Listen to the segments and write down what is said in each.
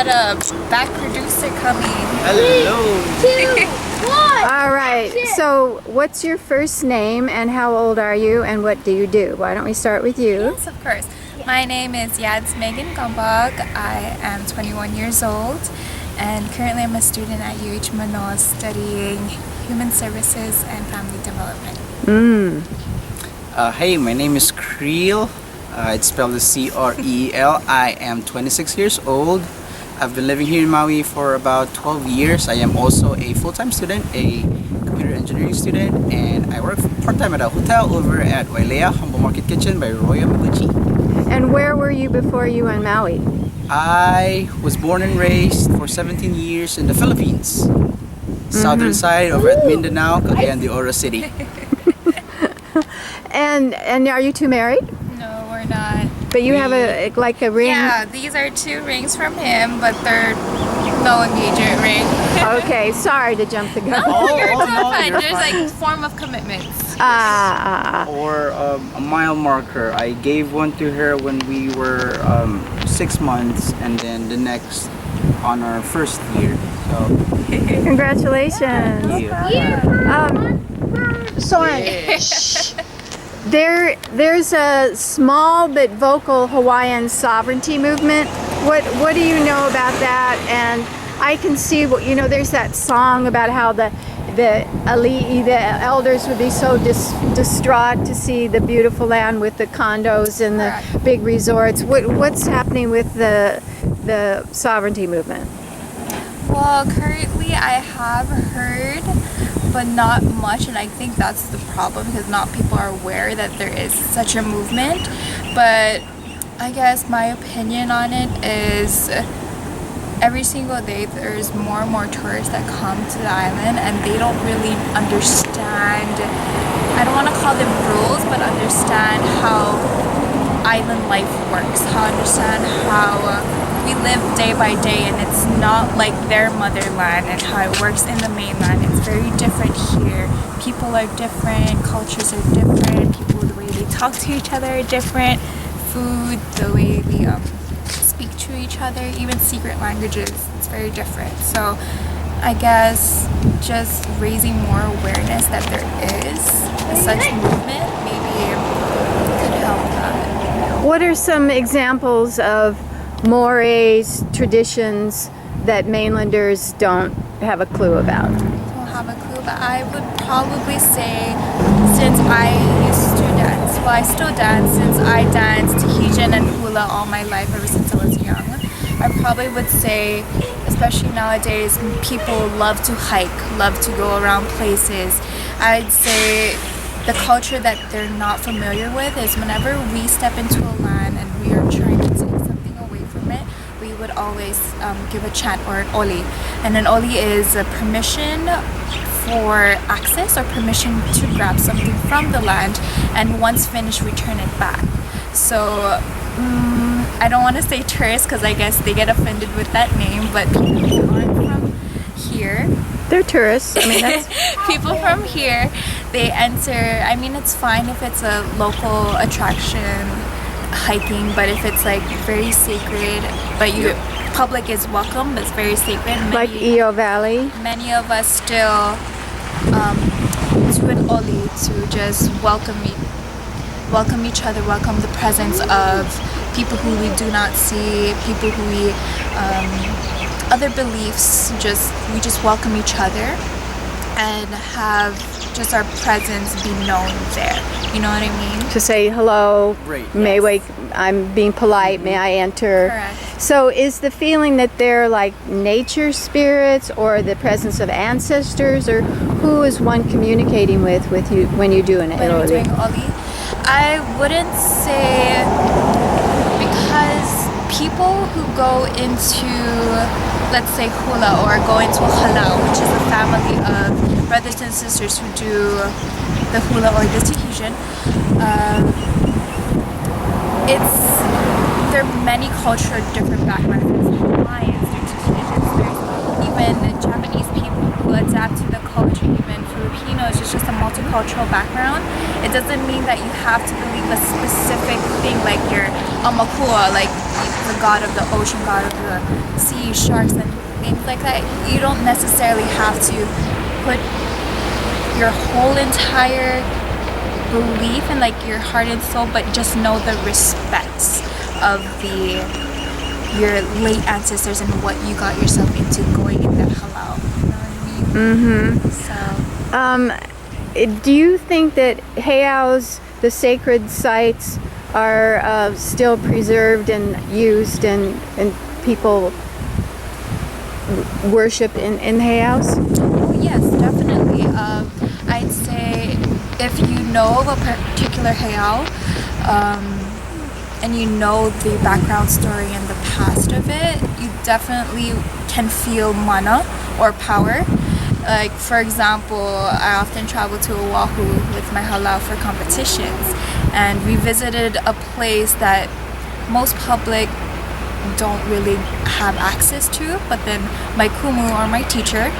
got a back producer coming. Hello. 2, 1. All right, so what's your first name and how old are you and what do you do? Why don't we start with you? Yes, of course. My name is Yads Megan Gombog. I am 21 years old and currently I'm a student at UH Manoa studying Human Services and Family Development. Hey, my name is Creel. It's spelled as C-R-E-L. I am 26 years old. I've been living here in Maui for about 12 years. I am also a full-time student, a computer engineering student, and I work part-time at a hotel over at Wailea Humble Market Kitchen by Roya Maguchi. And where were you before you were in Maui? I was born and raised for 17 years in the Philippines. Southern side over at Mindanao, Cagayan de Oro City. And are you two married? No, we're not. But you have a ring? Yeah, these are 2 rings from him, but they're no engagement ring. Okay, sorry to jump the gun. You're no, fine. you're There's fine. like form of commitments. Or a mile marker. I gave one to her when we were 6 months, and then the next on our first year. So Congratulations. thank you. Soren, there's a small but vocal Hawaiian sovereignty movement. What do you know about that? And I can see there's that song about how the ali'i, the elders, would be so distraught to see the beautiful land with the condos and the big resorts. What's happening with the sovereignty movement? Well, currently I have heard, but not much, and I think that's the problem because not people are aware that there is such a movement. But I guess my opinion on it is every single day there's more and more tourists that come to the island and they don't really understand, I don't want to call them rules, but understand how island life works, understand how we live day by day, and it's not like their motherland and how it works in the mainland. It's very different here. People are different, cultures are different, people, the way they talk to each other are different, food, the way we speak to each other, even secret languages, it's very different. So I guess just raising more awareness that there is such movement maybe could help that. What are some examples of mores, traditions that mainlanders don't have a clue about? Don't have a clue, but I would probably say, since I used to dance, well, I still dance, since I danced Tahitian and hula all my life ever since I was young, I probably would say, especially nowadays, people love to hike, love to go around places. I'd say the culture that they're not familiar with is whenever we step into a land and we are trying to take something away from it, we would always give a chant or an oli. And an oli is a permission for access or permission to grab something from the land, and once finished, return it back. So I don't want to say tourists because I guess they get offended with that name, but people who aren't from here, They're tourists. I mean, that's people from here, they enter. I mean, it's fine if it's a local attraction, hiking, but if it's like very sacred, but public is welcome, it's very sacred. like Io Valley. Many of us still do an oli to just welcome each other, welcome the presence of people who we do not see, people who we other beliefs. We just welcome each other and have just our presence be known there. You know what I mean? To say hello, Right. I'm being polite, may I enter? Correct. So is the feeling that they're like nature spirits or the presence of ancestors, or who is one communicating with you when you do an When we're Oli? doing oli, I wouldn't say, because people who go into, let's say, hula or go into halau, which is a family of brothers and sisters who do the hula or the Tahitian, there are many cultural different backgrounds. There's Hawaiians, there's Tahitians, there's even Japanese people who adapt to the culture, even through Filipinos, it's just a multicultural background. It doesn't mean that you have to believe a specific thing, like you're Amakua, like the god of the ocean, god of the sea, sharks, and things like that. You don't necessarily have to put your whole entire belief in like your heart and soul, but just know the respects of your late ancestors and what you got yourself into going in that halal. You know what I mean? Mm-hmm. Do you think that heiaus, the sacred sites, are still preserved and used, and people worship in heiaus? Oh yes, definitely. I'd say if you know of a particular heiau, and you know the background story and the past of it, you definitely can feel mana or power. Like for example, I often travel to Oahu with my halal for competitions, and we visited a place that most public don't really have access to, but then my kumu or my teacher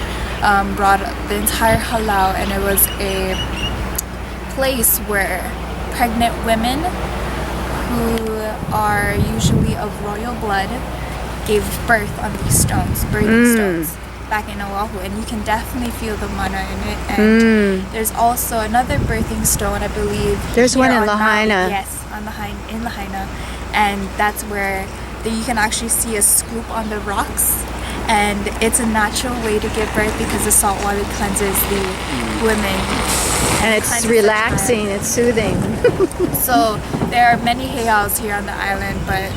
brought the entire halal, and it was a place where pregnant women who are usually of royal blood gave birth on these stones, birthing stones, back in Oahu, and you can definitely feel the mana in it. And there's also another birthing stone, I believe. There's one here in on Maui. Lahaina. Yes, on in Lahaina, and that's where you can actually see a scoop on the rocks, and it's a natural way to give birth because the salt water cleanses the women. And it's relaxing, it's soothing. So there are many heiaus here on the island, but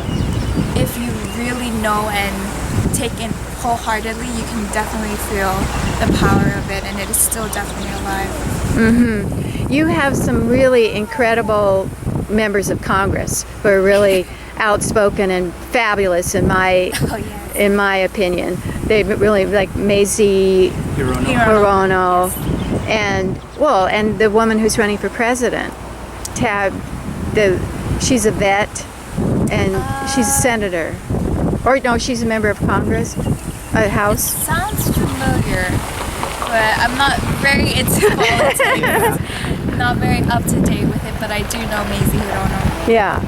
if you really know and take it wholeheartedly, you can definitely feel the power of it, and it is still definitely alive. Mm-hmm. You have some really incredible members of Congress who are really outspoken and fabulous in my in my opinion. They really like Mazie Hirono, and the woman who's running for president, Tab. She's a vet, and she's a senator, or no, she's a member of Congress, House. Sounds familiar, but I'm not very into politics. Not very up to date with it, but I do know Mazie Hirono. Yeah.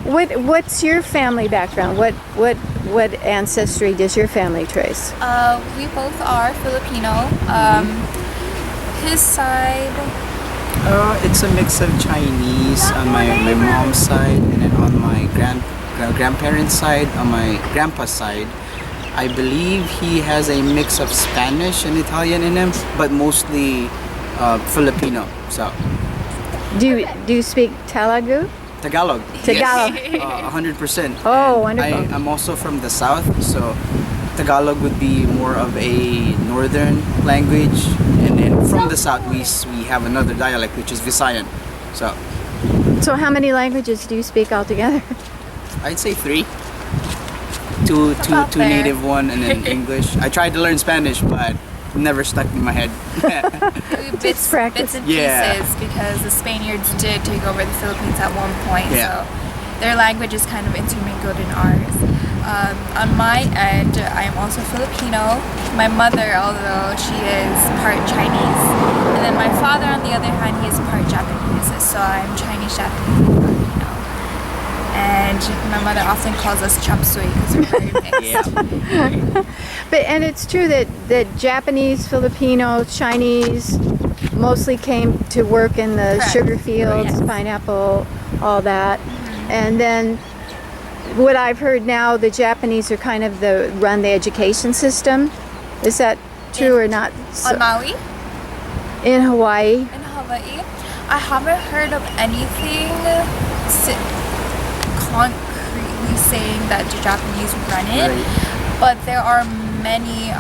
What's your family background? What ancestry does your family trace? We both are Filipino. His side, It's a mix of Chinese on my mom's side, and then on my grandparents' side, on my grandpa's side, I believe he has a mix of Spanish and Italian in him, but mostly Filipino. So. Do you speak Telugu? Tagalog. Tagalog. Yes. 100%. Oh, wonderful. I'm also from the south, so Tagalog would be more of a northern language, and then from the south we have another dialect which is Visayan. So how many languages do you speak altogether? I'd say 3. Two native, one, and then English. I tried to learn Spanish, but never stuck in my head. bits and pieces, because the Spaniards did take over the Philippines at one point, so their language is kind of intermingled in ours. On my end, I am also Filipino. My mother, although she is part Chinese, and then my father, on the other hand, he is part Japanese, so I'm Chinese Japanese Filipino. And my mother often calls us chop suey because we're very mixed. And it's true that Japanese, Filipino, Chinese mostly came to work in the sugar fields, pineapple, all that. And then what I've heard now, the Japanese are kind of run the education system. Is that true or not? On Maui? In Hawaii? In Hawaii? I haven't heard of anything concretely saying that the Japanese run it, but there are many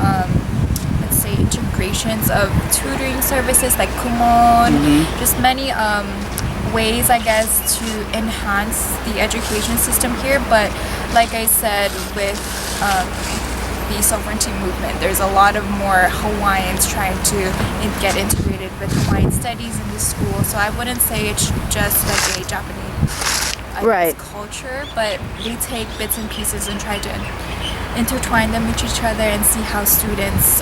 let's say integrations of tutoring services like kumon, just many ways, I guess, to enhance the education system here. But like I said, with the sovereignty movement, there's a lot of more Hawaiians trying to get integrated with Hawaiian studies in the school, so I wouldn't say it's just like a Japanese culture, but they take bits and pieces and try to intertwine them with each other and see how students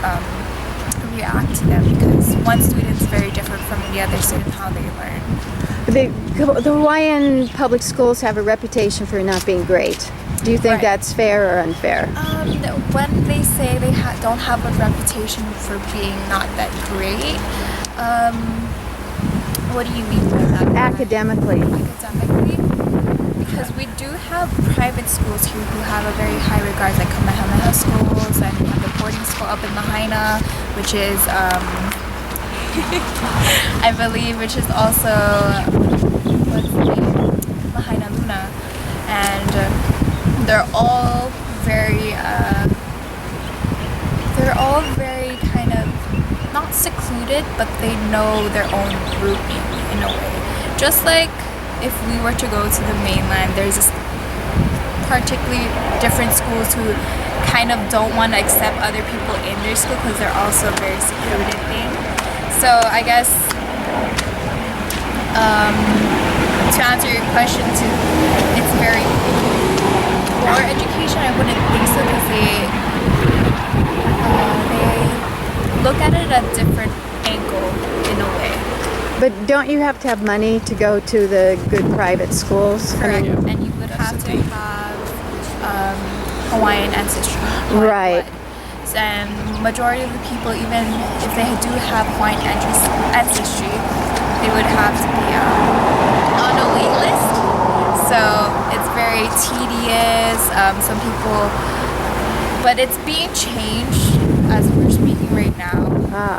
react to them, because one student's very different from the other student how they learn. The Hawaiian public schools have a reputation for not being great. Do you think Right. that's fair or unfair? When they say they don't have a reputation for being not that great, what do you mean by that? Academically. Academically? Because we do have private schools here who have a very high regard, like Kamehameha schools, and we have the boarding school up in Lahaina, which is, I believe, which is also, what's the name? Lahaina Luna. And they're all very kind of not secluded, but they know their own grouping in a way. Just like if we were to go to the mainland, there's this particularly different schools who kind of don't want to accept other people in their school because they're also very secluded thing. So I guess to answer your question, it's very poor education. I wouldn't think so because they look at it at a different angle in a way. But don't you have to have money to go to the good private schools? Correct. And you would have to have Hawaiian ancestry. Hawaiian Right. blood. And majority of the people, even if they do have Hawaiian ancestry, they would have to be on a wait list. So it's very tedious. Some people, but it's being changed as we're speaking right now.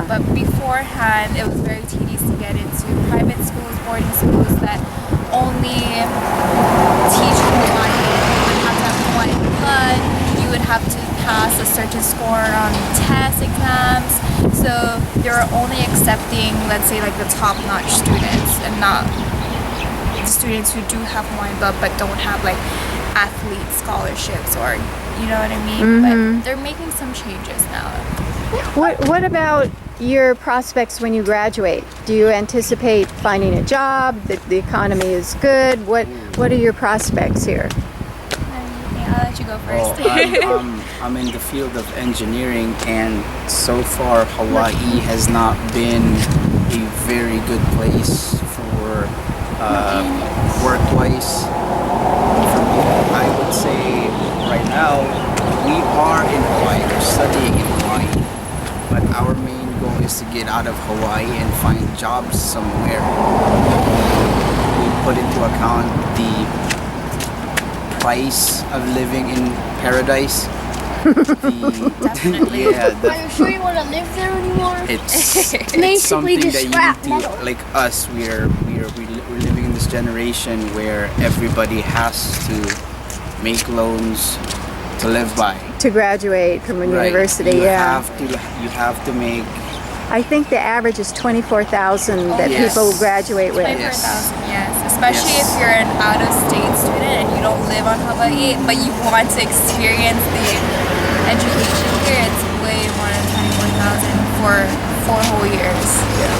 But beforehand, it was very tedious to get into private schools, boarding schools that only teach Hawaiian. You would have to have Hawaiian blood. You would have to pass a certain score on test exams. So they're only accepting, let's say, like the top-notch students, and not the students who do have Hawaiian blood but don't have like athlete scholarships, or you know what I mean. But they're making some changes now. What about your prospects when you graduate? Do you anticipate finding a job? The economy is good. What are your prospects here? I'll let you go first. Well, I'm in the field of engineering, and so far Hawaii has not been a very good place for work-wise. I would say right now we are in Hawaii, we're studying in Hawaii, but our main goal is to get out of Hawaii and find jobs somewhere. We put into account the price of living in paradise. Definitely. Yeah, Are you sure you want to live there anymore? it's Basically something just that you scrap need to, metal. like us, we're living in this generation where everybody has to make loans to live by. To graduate from a Right. university, You yeah. have to make. I think the average is 24,000 that yes. people graduate with. 24,000, yes. Especially Yes. if you're an out-of-state student and you don't live on Hawaii, but you want to experience the education here, it's way more than 24,000 for 4 whole years.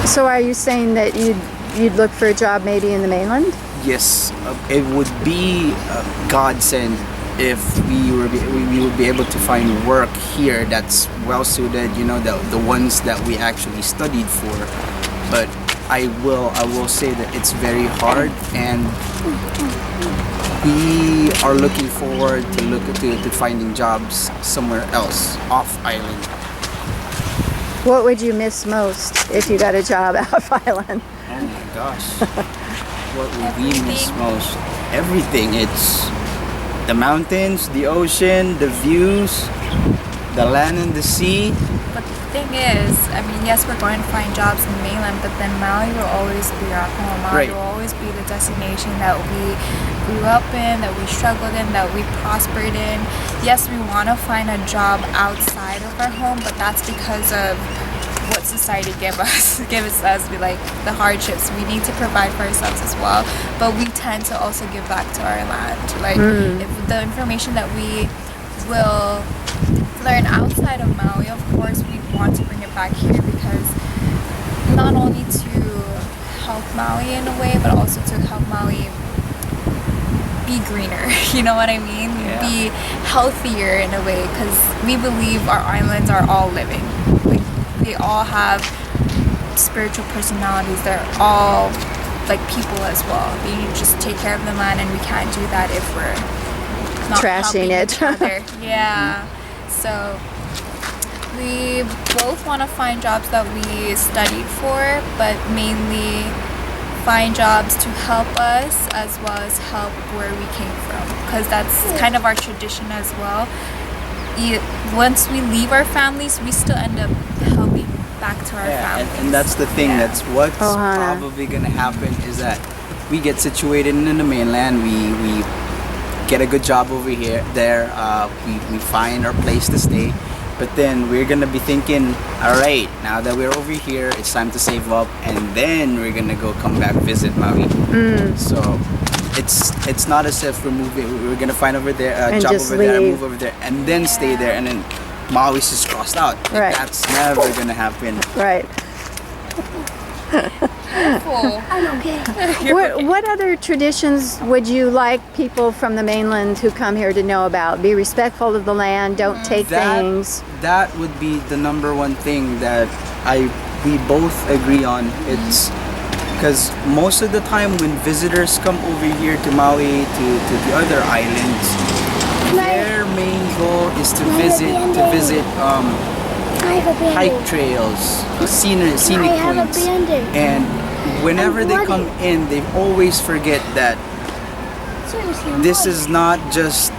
So are you saying that you'd look for a job maybe in the mainland? Yes, it would be a godsend if we would be able to find work here that's well suited, you know, the ones that we actually studied for. But I will say that it's very hard, and we are looking forward to finding jobs somewhere else off island. What would you miss most if you got a job off island? Oh my gosh. What would we miss most? Everything. It's the mountains, the ocean, the views, the land and the sea. But the thing is, I mean, yes, we're going to find jobs in the mainland, but then Maui will always be our home. Maui Right. will always be the destination that we grew up in, that we struggled in, that we prospered in. Yes, we want to find a job outside of our home, but that's because of what society gives us, like the hardships. We need to provide for ourselves as well, but we tend to also give back to our land. Like if the information that we will learn outside of Maui, of course we want to bring it back here, because not only to help Maui in a way, but also to help Maui be greener. You know what I mean? Yeah. Be healthier in a way, because we believe our islands are all living. Like, they all have spiritual personalities. They're all like people as well. You just take care of the land, and we can't do that if we're not Trashing helping it. each other. Yeah. So we both want to find jobs that we studied for, but mainly find jobs to help us as well as help where we came from, because that's kind of our tradition as well. Once we leave our families, we still end up helping back to our families. And that's the thing. Yeah. That's what's Hannah. probably gonna happen is that we get situated in the mainland. We get a good job over here. We find our place to stay. But then we're gonna be thinking, all right, now that we're over here, it's time to save up, and then we're gonna come back visit Maui. So it's not as if we're gonna find over there a And job just over there, leave. move over there, and then stay there, and then Maui's just crossed out. Right. That's never gonna happen. Right. Cool. I'm okay. What other traditions would you like people from the mainland who come here to know about? Be respectful of the land, don't take things. That would be the number one thing that we both agree on. It's because most of the time when visitors come over here to Maui, to the other islands, their main goal is to visit I have a band-aid. hike trails, scenic I have a points, band-aid. and whenever I'm they bloody. come in, they always forget that Seriously, I'm this bloody. is not just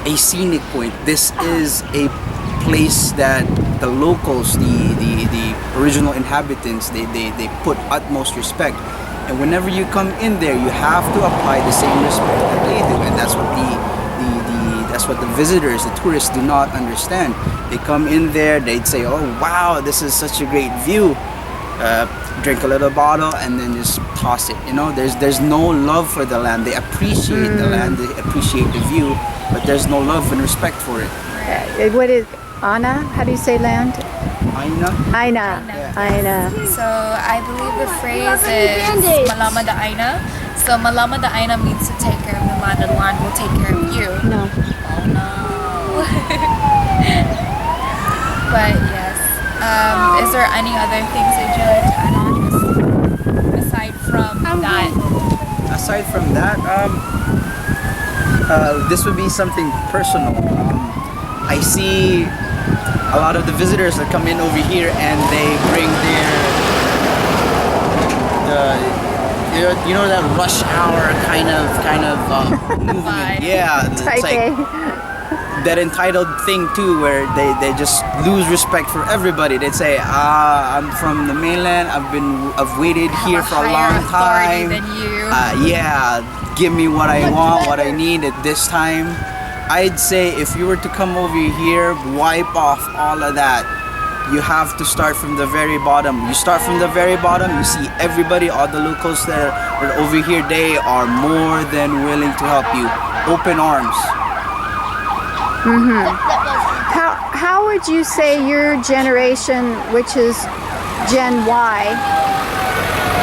a scenic point. This is a place that the locals, the original inhabitants, they put utmost respect. And whenever you come in there, you have to apply the same respect that they do, and that's what that's what the visitors, the tourists, do not understand. They come in there, they'd say, "Oh wow, this is such a great view." Drink a little bottle and then just toss it. You know, there's no love for the land. They appreciate the land, they appreciate the view, but there's no love and respect for it. What is Ana? How do you say land? Aina? Aina. Aina. So I believe the phrase is malama da aina. So malama da aina means to take care of the land will take care of you. No. Oh no. But yes. Is there any other things that you like to add on aside from that? Aside from that, this would be something personal. I see a lot of the visitors that come in over here and they bring you know that rush hour kind of movement. Vibe. Yeah, it's Type like A. that entitled thing too, where they just lose respect for everybody. They'd say, I'm from the mainland. I've waited here for a higher long authority time. than you. Yeah, give me what I want, what I need at this time. I'd say if you were to come over here, wipe off all of that. You have to start from the very bottom. You start from the very bottom, you see everybody, all the locals that are over here, they are more than willing to help you. Open arms. How would you say your generation, which is Gen Y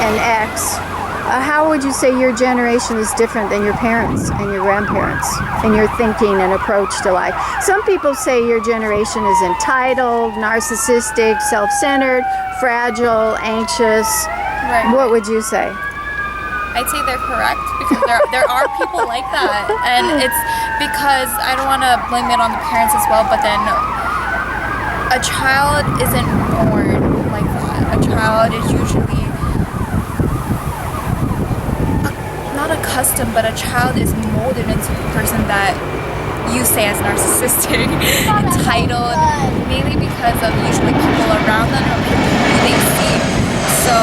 and X, how would you say your generation is different than your parents and your grandparents in your thinking and approach to life? Some people say your generation is entitled, narcissistic, self-centered, fragile, anxious. Right. What would you say? I'd say they're correct because there are people like that, and it's because I don't want to blame it on the parents as well, but then a child isn't born like that. A child is usually not accustomed, but a child is molded into the person that you say as narcissistic, entitled, mainly because of usually people around them or people who they see. So.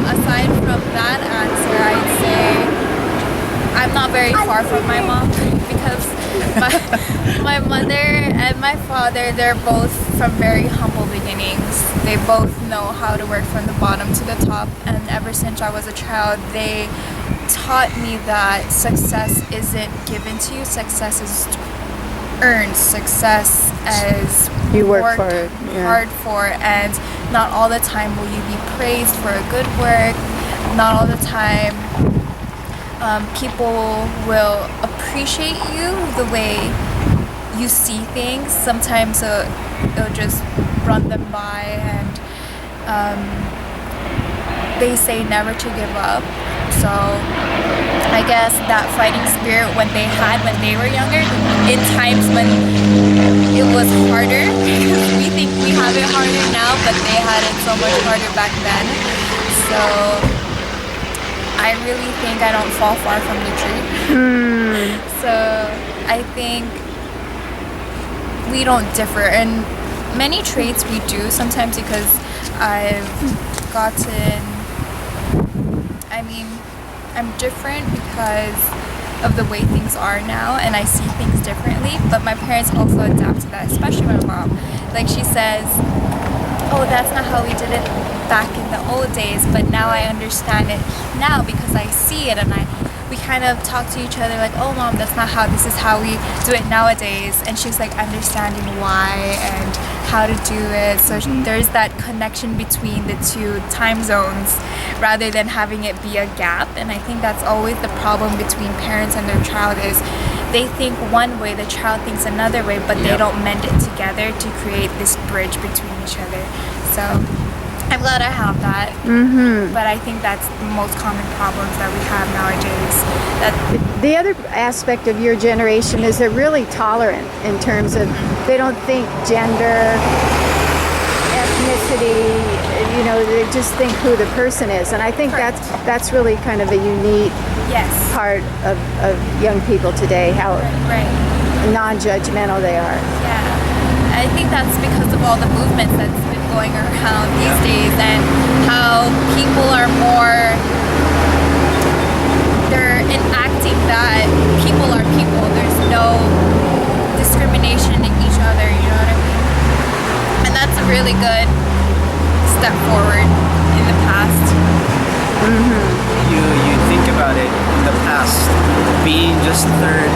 Aside from that answer, I'd say I'm not very far from my mom because my mother and my father, they're both from very humble beginnings. They both know how to work from the bottom to the top, and ever since I was a child, they taught me that success isn't given to you, success is earned, success is You work worked for it, yeah. hard for, and not all the time will you be praised for a good work. Not all the time people will appreciate you the way you see things, sometimes it'll just run them by, and they say never to give up. So I guess that fighting spirit when they were younger, in times when it was harder, because we think we have it harder now, but they had it so much harder back then. So I really think I don't fall far from the truth. So I think we don't differ, and many traits we do sometimes, because I've gotten, I'm different because of the way things are now, and I see things differently, but my parents also adapt to that, especially my mom. Like, she says, oh, that's not how we did it back in the old days, but now I understand it now because I see it, and we kind of talk to each other like, oh mom, that's not how, this is how we do it nowadays, and she's like understanding why and how to do it. So there's that connection between the two time zones rather than having it be a gap. And I think that's always the problem between parents and their child, is they think one way, the child thinks another way, but they don't mend it together to create this bridge between each other. So I'm glad I have that, but I think that's the most common problems that we have nowadays. The other aspect of your generation is they're really tolerant in terms of, they don't think gender, ethnicity, they just think who the person is. And I think that's really kind of a unique part of young people today, how non-judgmental they are. Yeah, I think that's because of all the movements that's been going around these days, and how people are more, they're enacting that people are people. There's no discrimination in each other, you know what I mean? And that's a really good step forward in the past. You think about it, in the past, being just third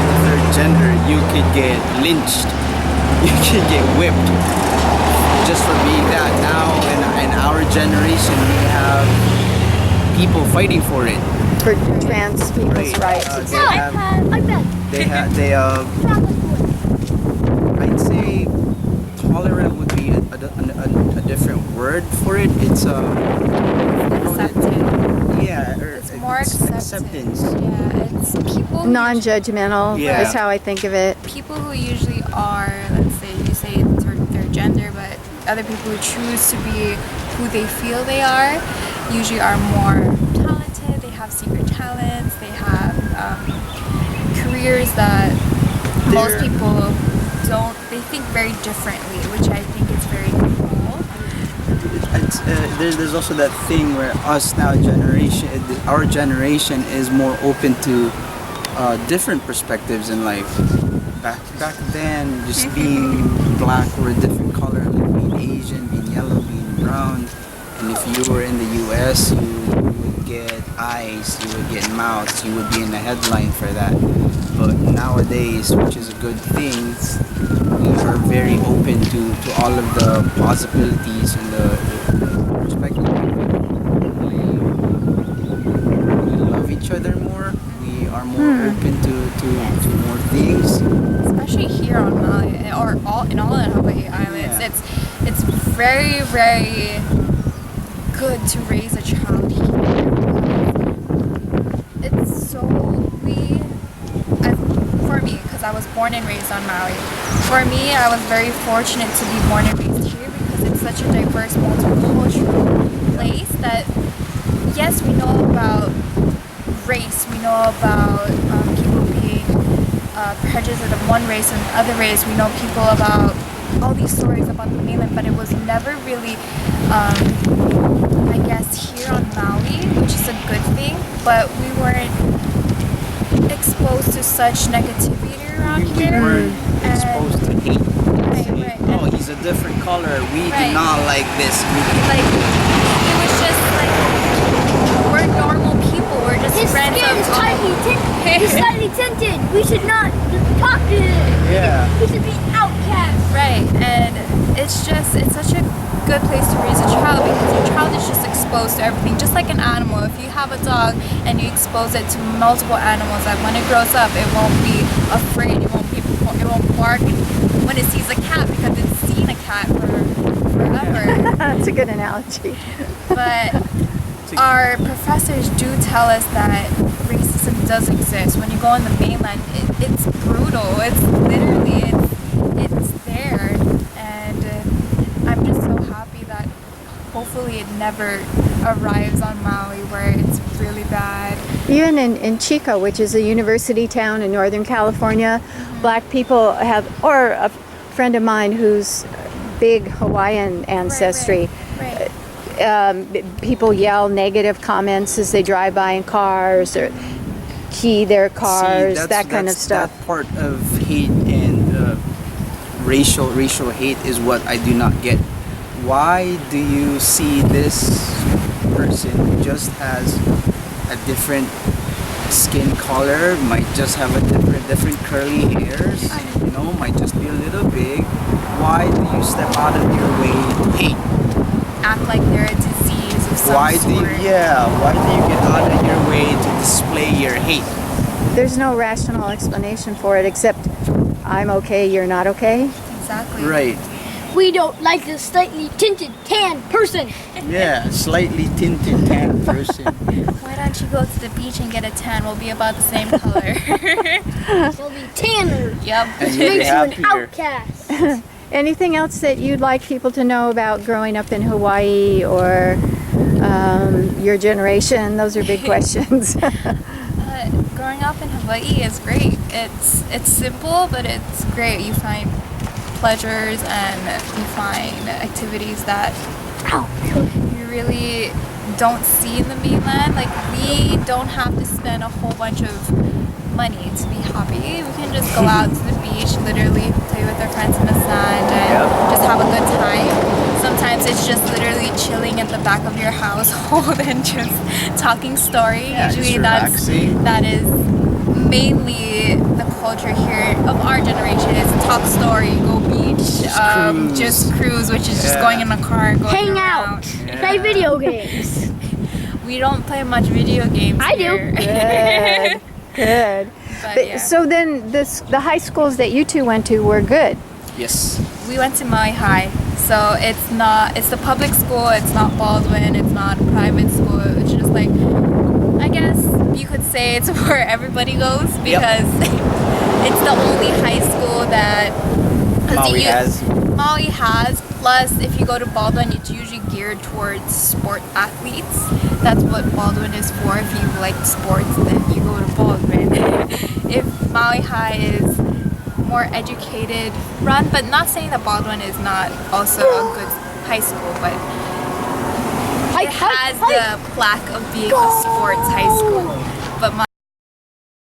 gender, you could get lynched, you could get whipped just for being that. Now in our generation, we have people fighting for it. For trans people's rights. I'd say tolerant would be a different word for it. It's Accepted. yeah, It's more acceptance. Yeah, it's people. Non-judgmental is how I think of it. People who usually are, let's say, you say their gender, but other people who choose to be who they feel they are, usually are more talented. They have secret talents. They have careers that most people don't. They think very differently, which I think is very cool. There's also that thing where our generation is more open to different perspectives in life. Back then, just being black or a different color, like being Asian, being yellow, being brown, and if you were in the U.S., you would get eyes, you would get mouths, you would be in the headline for that. But nowadays, which is a good thing, we are very open to all of the possibilities and the perspective. We love each other more. We are more open to more things. Especially here on Maui, or in all the Hawaii Islands, it's very, very good to raise a child here. It's so for me, because I was born and raised on Maui. For me, I was very fortunate to be born and raised here because it's such a diverse, multicultural place that, yes, we know about race, we know about people being prejudiced of one race and other race, we know people about all these stories about the mainland, but it was never really, I guess, here on Maui, which is a good thing, but we weren't exposed to such negativity around here. We weren't exposed to hate. Right. Oh, he's a different color. We do not like this. Like, it was just like, we're normal people. We're just friends of He's slightly tinted. We should not talk to him. Yeah. We should be outcast. Right, and it's such a good place to raise a child because your child is just exposed to everything, just like an animal. If you have a dog and you expose it to multiple animals, that when it grows up, it won't be afraid, it won't bark, when it sees a cat because it's seen a cat for forever. That's a good analogy. But our professors do tell us that racism does exist. When you go on the mainland, it's brutal. It's literally, it's there. And I'm just so happy that hopefully it never arrives on Maui where it's really bad. Even in Chico, which is a university town in Northern California, black people have, or a friend of mine who's big Hawaiian ancestry, Right. People yell negative comments as they drive by in cars or key their cars, that kind of stuff. That part of hate and racial hate is what I do not get. Why do you see this person just as a different skin color, might just have a different curly hairs, might just be a little big? Why do you step out of your way to hate? Act like they're a disease of some Why sort. do you get out of your way to display your hate? There's no rational explanation for it except I'm okay, you're not okay. Exactly. Right. We don't like the slightly tinted tan person. Yeah, slightly tinted tan person. Why don't you go to the beach and get a tan? We'll be about the same color. We'll be tanner. Yep. And you'll be Makes you an happier. outcast. Anything else that you'd like people to know about growing up in Hawaii or your generation? Those are big questions. Growing up in Hawaii is great. It's simple, but it's great. You find pleasures and you find activities that you really don't see in the mainland. Like, we don't have to spend a whole bunch of money to be happy. We can just go out to the beach, literally play with our friends in the sand and just have a good time. Sometimes it's just literally chilling at the back of your household and just talking story. Yeah, Usually just relaxing. that is mainly the culture here of our generation is talk story, go beach, just cruise, which is just going in a car, going Hang around. out. Play video games. We don't play much video games I do. here. Good. But yeah. So then the high schools that you two went to were good. Yes. We went to Maui High, so it's the public school, it's not Baldwin, it's not a private school, it's just like, I guess you could say it's where everybody goes because it's the only high school that Maui has. Plus, if you go to Baldwin, it's usually geared towards sport athletes. That's what Baldwin is for. If you like sports, then you go to Baldwin. If Maui High is more educated run, but not saying that Baldwin is not also a good high school, but it has the plaque of being a sports high school.